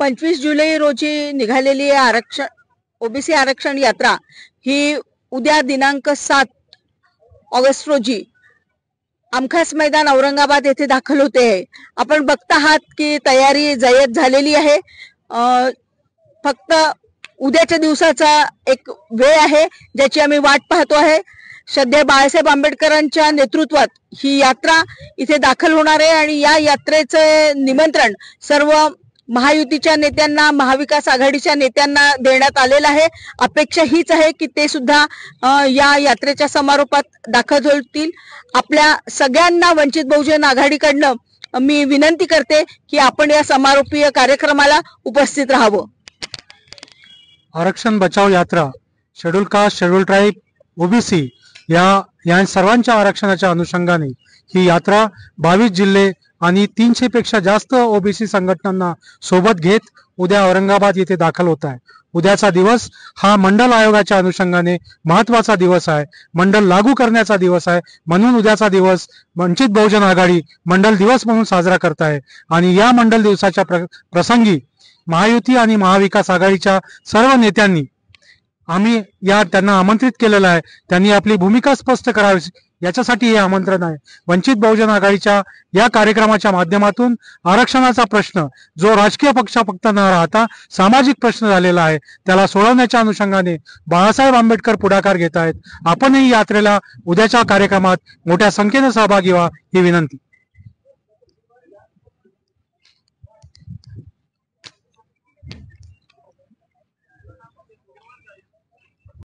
25 जुलै रोजी निघालेली ओबीसी आरक्षण यात्रा ही उद्या दिनांक 7 ऑगस्ट रोजी आमखास मैदान औरंगाबाद येथे दाखल होते आहे। आपण बघता आहात की तयारी जय्यत झालेली आहे। फक्त उद्याच्या दिवसाचा एक वेळ आहे ज्याची आम्ही वाट पाहतो आहे। श्रद्धेय बाळासाहेब आंबेडकरांच्या नेतृत्वात ही यात्रा इथे दाखल होणार आहे आणि या यात्रेचे निमंत्रण सर्व महायुतीच्या नेत्यांना, महाविकास आघाडीच्या नेत्यांना देण्यात आलेलं आहे। अपेक्षा हीच आहे की ते सुद्धा या यात्रेच्या समारोपात दाखल होतील। आपल्या सगळ्यांना वंचित बहुजन आघाडीकडनं मी विनंती करते की आपण या समारोपीय कार्यक्रमाला उपस्थित राहावं। आरक्षण बचाव यात्रा, schedule caste, schedule tribe, OBC या सर्वांच्या आरक्षणाच्या अनुषंगाने ही यात्रा 22 जिल्हे आणि 300 पेक्षा जास्त ओबीसी संघटनांना सोबत घेत उद्या औरंगाबाद येथे दाखल होत आहे। उद्याचा दिवस हा मंडल आयोगाच्या अनुषंगाने महत्वाचा दिवस आहे, मंडल लागू करण्याचा दिवस आहे। म्हणून उद्याचा दिवस वंचित बहुजन आघाडी मंडल दिवस म्हणून साजरा करत आहे आणि या मंडल दिवसाच्या प्रसंगी महायुती आणि महाविकास आघाडीच्या सर्व नेत्यांनी आम्ही त्यांना आमंत्रित केलेलं आहे। त्यांनी आपली भूमिका स्पष्ट करावी याच्यासाठी हे आमंत्रण आहे। वंचित बहुजन आघाडीच्या या कार्यक्रमाच्या माध्यमातून आरक्षणाचा प्रश्न जो राजकीय पक्ष फक्त न राहता सामाजिक प्रश्न झालेला आहे त्याला सोडवण्याच्या अनुषंगाने बाळासाहेब आंबेडकर पुढाकार घेत आहेत। आपणही यात्रेला उद्याच्या कार्यक्रमात मोठ्या संख्येने सहभागी व्हा ही विनंती।